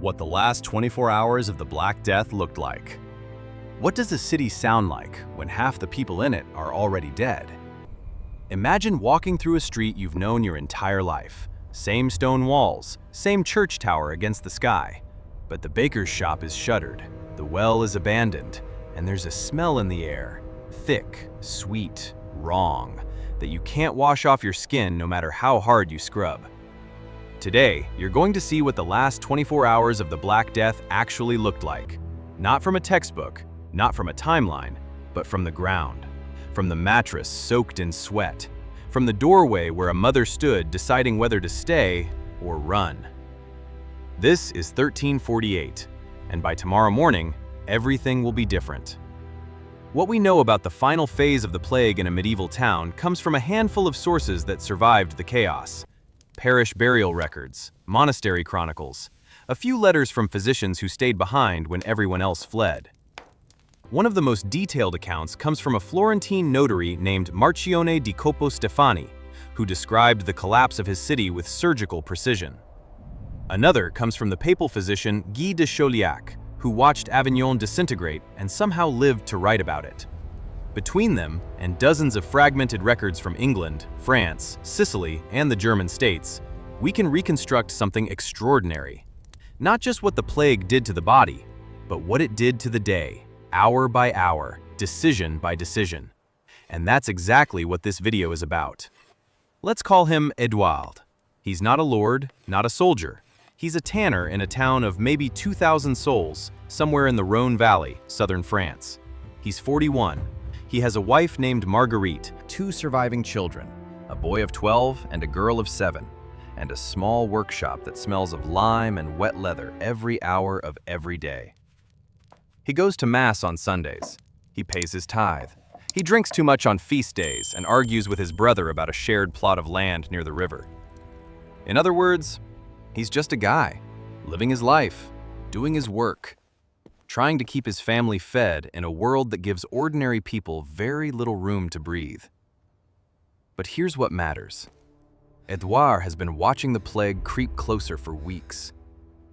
what the last 24 hours of the Black Death looked like. What does a city sound like when half the people in it are already dead? Imagine walking through a street you've known your entire life. Same stone walls, same church tower against the sky. But the baker's shop is shuttered, the well is abandoned, and there's a smell in the air, thick, sweet, wrong, that you can't wash off your skin no matter how hard you scrub. Today, you're going to see what the last 24 hours of the Black Death actually looked like. Not from a textbook, not from a timeline, but from the ground. From the mattress soaked in sweat. From the doorway where a mother stood deciding whether to stay or run. This is 1348, and by tomorrow morning, everything will be different. What we know about the final phase of the plague in a medieval town comes from a handful of sources that survived the chaos. Parish burial records, monastery chronicles, a few letters from physicians who stayed behind when everyone else fled. One of the most detailed accounts comes from a Florentine notary named Marchione di Coppo Stefani, who described the collapse of his city with surgical precision. Another comes from the papal physician Guy de Chauliac, who watched Avignon disintegrate and somehow lived to write about it. Between them, and dozens of fragmented records from England, France, Sicily, and the German states, we can reconstruct something extraordinary. Not just what the plague did to the body, but what it did to the day, hour by hour, decision by decision. And that's exactly what this video is about. Let's call him Edouard. He's not a lord, not a soldier. He's a tanner in a town of maybe 2,000 souls, somewhere in the Rhône Valley, southern France. He's 41. He has a wife named Marguerite, 2 surviving children, a boy of 12 and a girl of 7, and a small workshop that smells of lime and wet leather every hour of every day. He goes to Mass on Sundays. He pays his tithe. He drinks too much on feast days and argues with his brother about a shared plot of land near the river. In other words, he's just a guy, living his life, doing his work, trying to keep his family fed in a world that gives ordinary people very little room to breathe. But here's what matters. Edouard has been watching the plague creep closer for weeks.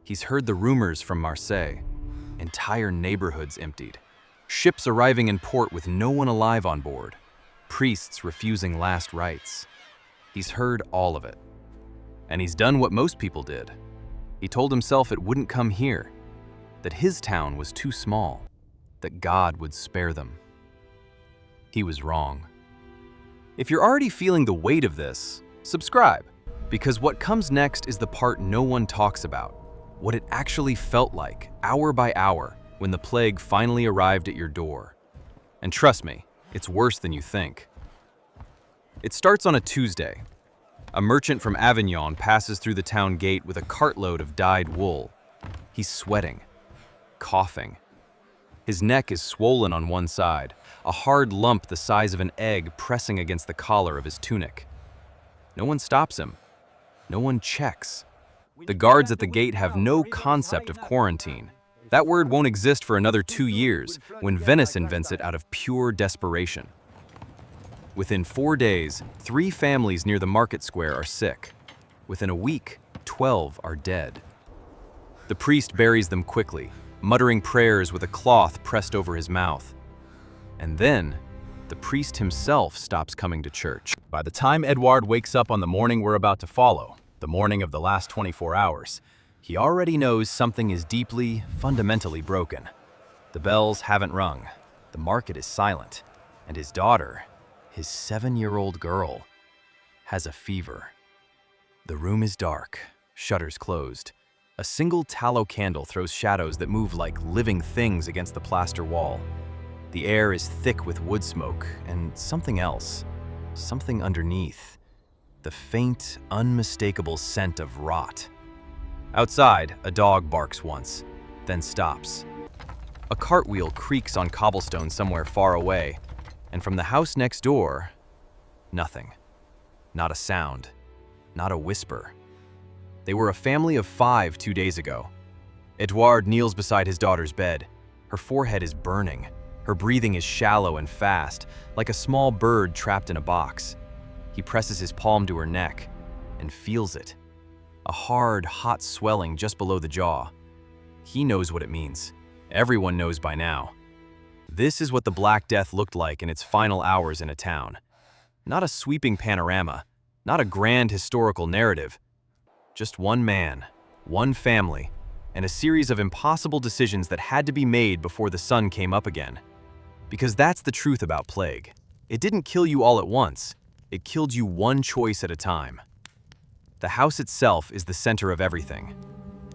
He's heard the rumors from Marseille. Entire neighborhoods emptied. Ships arriving in port with no one alive on board. Priests refusing last rites. He's heard all of it. And he's done what most people did. He told himself it wouldn't come here, that his town was too small, that God would spare them. He was wrong. If you're already feeling the weight of this, subscribe, because what comes next is the part no one talks about, what it actually felt like, hour by hour, when the plague finally arrived at your door. And trust me, it's worse than you think. It starts on a Tuesday. A merchant from Avignon passes through the town gate with a cartload of dyed wool. He's sweating, coughing. His neck is swollen on one side, a hard lump the size of an egg pressing against the collar of his tunic. No one stops him. No one checks. The guards at the gate have no concept of quarantine. That word won't exist for another 2 years, when Venice invents it out of pure desperation. Within 4 days, 3 families near the market square are sick. Within a week, 12 are dead. The priest buries them quickly, muttering prayers with a cloth pressed over his mouth. And then, the priest himself stops coming to church. By the time Edouard wakes up on the morning we're about to follow, the morning of the last 24 hours, he already knows something is deeply, fundamentally broken. The bells haven't rung, the market is silent, and his daughter, his 7-year-old girl, has a fever. The room is dark, shutters closed. A single tallow candle throws shadows that move like living things against the plaster wall. The air is thick with wood smoke and something else, something underneath. The faint, unmistakable scent of rot. Outside, a dog barks once, then stops. A cartwheel creaks on cobblestone somewhere far away, and from the house next door, nothing. Not a sound, not a whisper. They were a family of 5 2 days ago. Edouard kneels beside his daughter's bed. Her forehead is burning. Her breathing is shallow and fast, like a small bird trapped in a box. He presses his palm to her neck and feels it. A hard, hot swelling just below the jaw. He knows what it means. Everyone knows by now. This is what the Black Death looked like in its final hours in a town. Not a sweeping panorama, not a grand historical narrative. Just one man, one family, and a series of impossible decisions that had to be made before the sun came up again. Because that's the truth about plague. It didn't kill you all at once. It killed you one choice at a time. The house itself is the center of everything.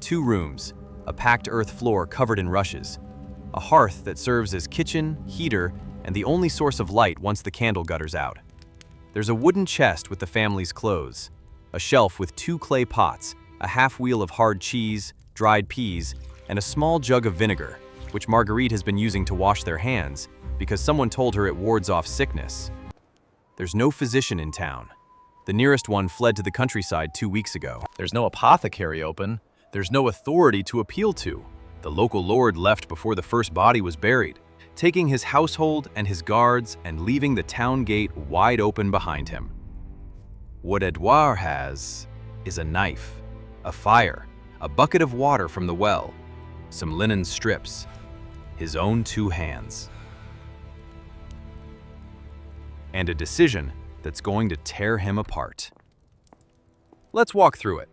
2 rooms, a packed earth floor covered in rushes, a hearth that serves as kitchen, heater, and the only source of light once the candle gutters out. There's a wooden chest with the family's clothes, a shelf with 2 clay pots, a half wheel of hard cheese, dried peas, and a small jug of vinegar, which Marguerite has been using to wash their hands because someone told her it wards off sickness. There's no physician in town. The nearest one fled to the countryside 2 weeks ago. There's no apothecary open. There's no authority to appeal to. The local lord left before the first body was buried, taking his household and his guards and leaving the town gate wide open behind him. What Edouard has is a knife, a fire, a bucket of water from the well, some linen strips, his own 2 hands, and a decision that's going to tear him apart. Let's walk through it,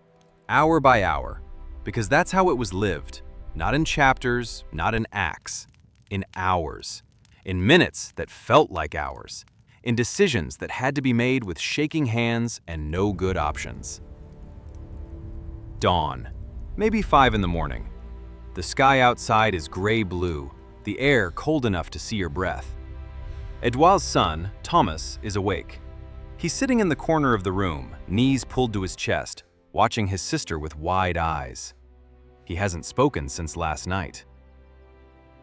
hour by hour, because that's how it was lived, not in chapters, not in acts, in hours, in minutes that felt like hours, in decisions that had to be made with shaking hands and no good options. Dawn, maybe 5 in the morning. The sky outside is gray-blue, the air cold enough to see your breath. Edouard's son, Thomas, is awake. He's sitting in the corner of the room, knees pulled to his chest, watching his sister with wide eyes. He hasn't spoken since last night.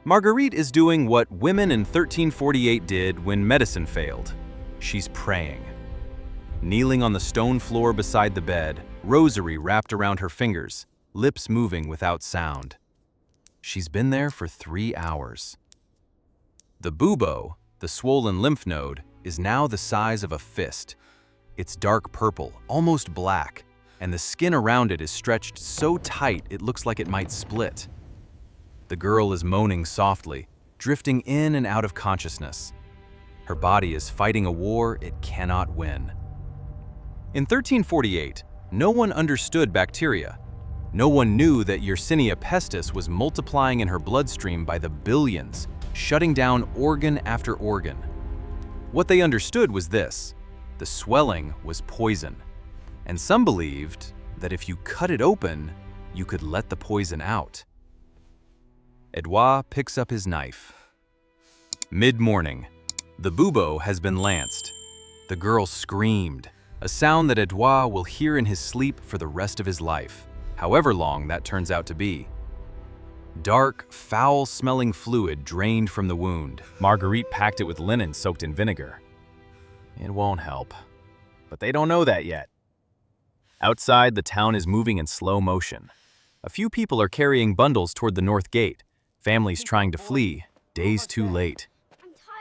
Marguerite is doing what women in 1348 did when medicine failed. She's praying. Kneeling on the stone floor beside the bed, rosary wrapped around her fingers, lips moving without sound. She's been there for 3 hours. The bubo, the swollen lymph node, is now the size of a fist. It's dark purple, almost black, and the skin around it is stretched so tight it looks like it might split. The girl is moaning softly, drifting in and out of consciousness. Her body is fighting a war it cannot win. In 1348, no one understood bacteria. No one knew that Yersinia pestis was multiplying in her bloodstream by the billions, shutting down organ after organ. What they understood was this: the swelling was poison, and some believed that if you cut it open, you could let the poison out. Edouard picks up his knife. Mid-morning, the bubo has been lanced. The girl screamed, a sound that Edouard will hear in his sleep for the rest of his life, however long that turns out to be. Dark, foul-smelling fluid drained from the wound. Marguerite packed it with linen soaked in vinegar. It won't help, but they don't know that yet. Outside, the town is moving in slow motion. A few people are carrying bundles toward the north gate, families trying to flee, days too late.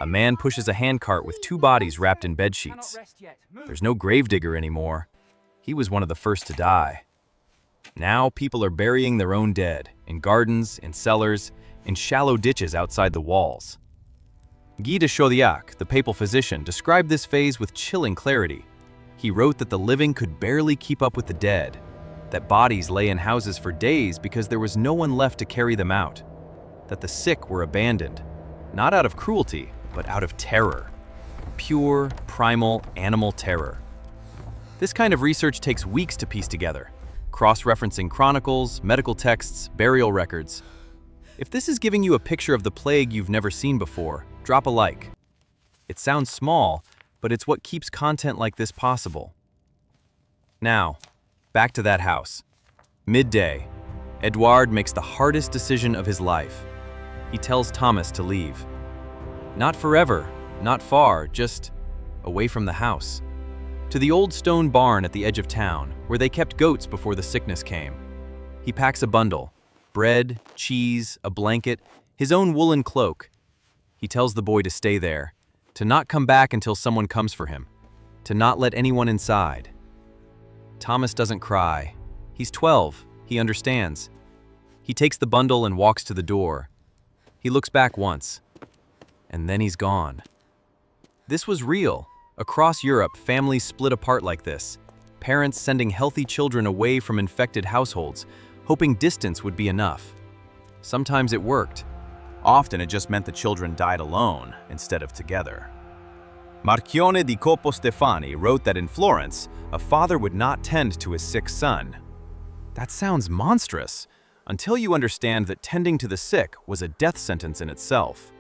A man pushes a handcart with 2 bodies wrapped in bedsheets. There's no gravedigger anymore. He was one of the first to die. Now people are burying their own dead, in gardens, in cellars, in shallow ditches outside the walls. Guy de Chauliac, the papal physician, described this phase with chilling clarity. He wrote that the living could barely keep up with the dead, that bodies lay in houses for days because there was no one left to carry them out, that the sick were abandoned, not out of cruelty, but out of terror. Pure, primal, animal terror. This kind of research takes weeks to piece together, cross-referencing chronicles, medical texts, burial records. If this is giving you a picture of the plague you've never seen before, drop a like. It sounds small, but it's what keeps content like this possible. Now, back to that house. Midday, Edouard makes the hardest decision of his life. He tells Thomas to leave. Not forever, not far, just away from the house. To the old stone barn at the edge of town, where they kept goats before the sickness came. He packs a bundle, bread, cheese, a blanket, his own woolen cloak. He tells the boy to stay there, to not come back until someone comes for him, to not let anyone inside. Thomas doesn't cry. He's 12, he understands. He takes the bundle and walks to the door. He looks back once, and then he's gone. This was real. Across Europe, families split apart like this. Parents sending healthy children away from infected households, hoping distance would be enough. Sometimes it worked. Often it just meant the children died alone instead of together. Marchione di Coppo Stefani wrote that in Florence, a father would not tend to his sick son. That sounds monstrous, until you understand that tending to the sick was a death sentence in itself.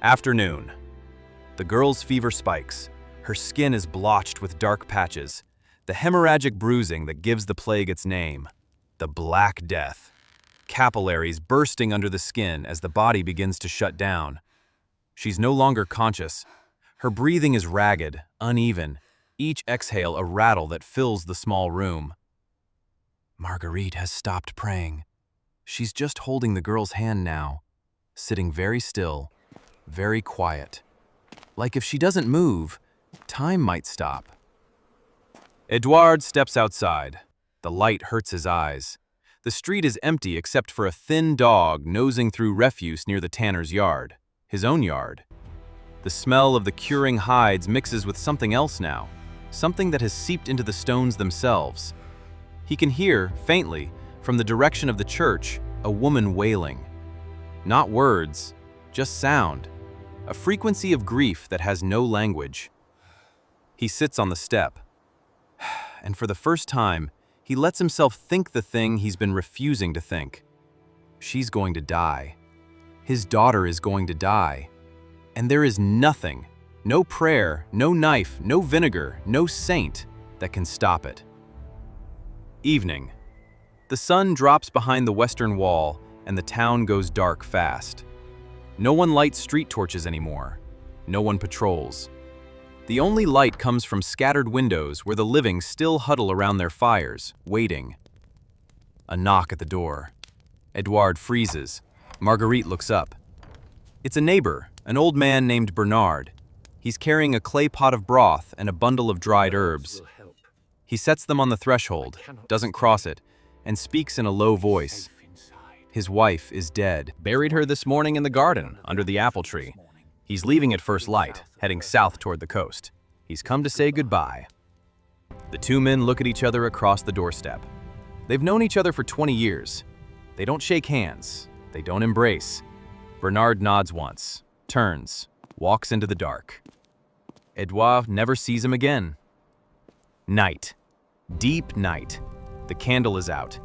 Afternoon. The girl's fever spikes. Her skin is blotched with dark patches, the hemorrhagic bruising that gives the plague its name, the Black Death. Capillaries bursting under the skin as the body begins to shut down. She's no longer conscious. Her breathing is ragged, uneven, each exhale a rattle that fills the small room. Marguerite has stopped praying. She's just holding the girl's hand now, sitting very still, very quiet. Like if she doesn't move, time might stop. Edouard steps outside. The light hurts his eyes. The street is empty except for a thin dog nosing through refuse near the tanner's yard, his own yard. The smell of the curing hides mixes with something else now, something that has seeped into the stones themselves. He can hear, faintly, from the direction of the church, a woman wailing. Not words, just sound, a frequency of grief that has no language. He sits on the step, and for the first time, he lets himself think the thing he's been refusing to think. She's going to die. His daughter is going to die. And there is nothing, no prayer, no knife, no vinegar, no saint that can stop it. Evening. The sun drops behind the western wall and the town goes dark fast. No one lights street torches anymore. No one patrols. The only light comes from scattered windows where the living still huddle around their fires, waiting. A knock at the door. Edouard freezes. Marguerite looks up. It's a neighbor, an old man named Bernard. He's carrying a clay pot of broth and a bundle of dried herbs. He sets them on the threshold, doesn't cross it, and speaks in a low voice. His wife is dead. Buried her this morning in the garden, under the apple tree. He's leaving at first light, heading south toward the coast. He's come to say goodbye. The two men look at each other across the doorstep. They've known each other for 20 years. They don't shake hands. They don't embrace. Bernard nods once, turns, walks into the dark. Edouard never sees him again. Night. Deep night. The candle is out.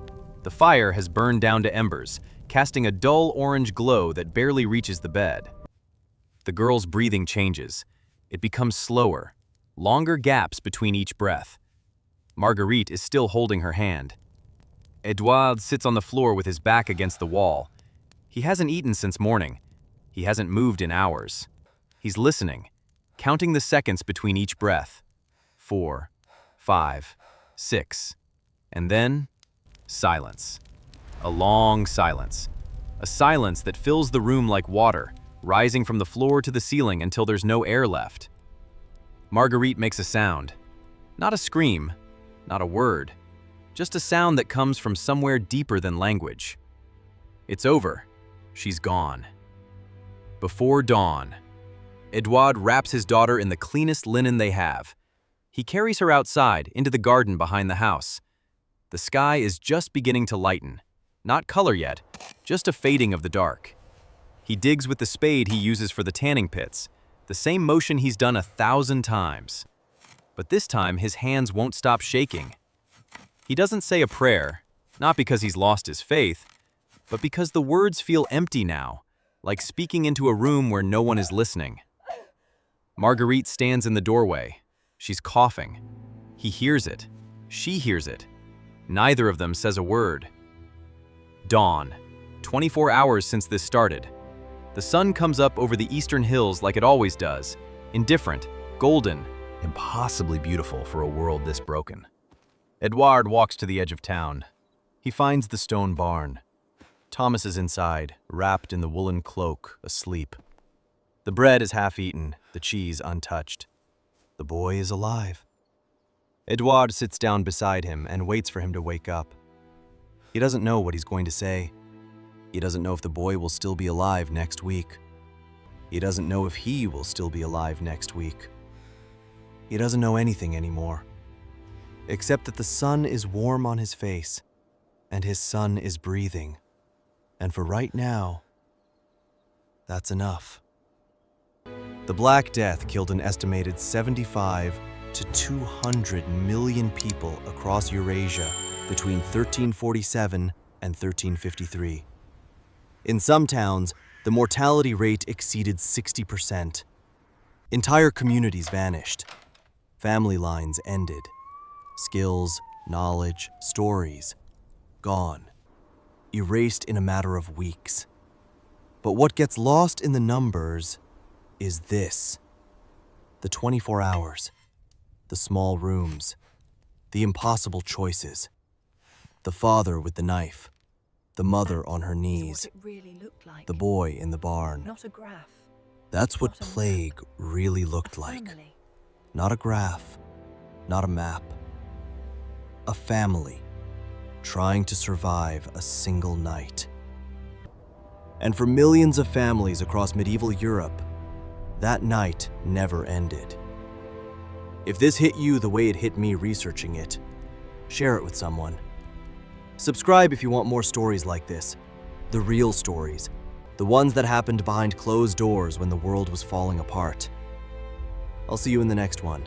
The fire has burned down to embers, casting a dull orange glow that barely reaches the bed. The girl's breathing changes. It becomes slower, longer gaps between each breath. Marguerite is still holding her hand. Edouard sits on the floor with his back against the wall. He hasn't eaten since morning. He hasn't moved in hours. He's listening, counting the seconds between each breath. 4, 5, 6, and then silence. A long silence. A silence that fills the room like water, rising from the floor to the ceiling until there's no air left. Marguerite makes a sound. Not a scream, not a word. Just a sound that comes from somewhere deeper than language. It's over. She's gone. Before dawn, Edouard wraps his daughter in the cleanest linen they have. He carries her outside, into the garden behind the house. The sky is just beginning to lighten. Not color yet, just a fading of the dark. He digs with the spade he uses for the tanning pits, the same motion he's done 1,000 times. But this time, his hands won't stop shaking. He doesn't say a prayer, not because he's lost his faith, but because the words feel empty now, like speaking into a room where no one is listening. Marguerite stands in the doorway. She's coughing. He hears it. She hears it. Neither of them says a word. Dawn. 24 hours since this started. The sun comes up over the eastern hills like it always does, indifferent, golden, impossibly beautiful for a world this broken. Edouard walks to the edge of town. He finds the stone barn. Thomas is inside, wrapped in the woolen cloak, asleep. The bread is half-eaten, the cheese untouched. The boy is alive. Edouard sits down beside him and waits for him to wake up. He doesn't know what he's going to say. He doesn't know if the boy will still be alive next week. He doesn't know if he will still be alive next week. He doesn't know anything anymore, except that the sun is warm on his face, and his son is breathing. And for right now, that's enough. The Black Death killed an estimated 75 to 200 million people across Eurasia between 1347 and 1353. In some towns, the mortality rate exceeded 60%. Entire communities vanished. Family lines ended. Skills, knowledge, stories, gone. Erased in a matter of weeks. But what gets lost in the numbers is this. The 24 hours. The small rooms. The impossible choices. The father with the knife. The mother on her knees. What it really looked like. The boy in the barn. Not a graph. That's what Not a map. plague really looked A like. family. Not a graph, not a map. A family trying to survive a single night. And for millions of families across medieval Europe, that night never ended. If this hit you the way it hit me researching it, share it with someone. Subscribe if you want more stories like this. The real stories. The ones that happened behind closed doors when the world was falling apart. I'll see you in the next one.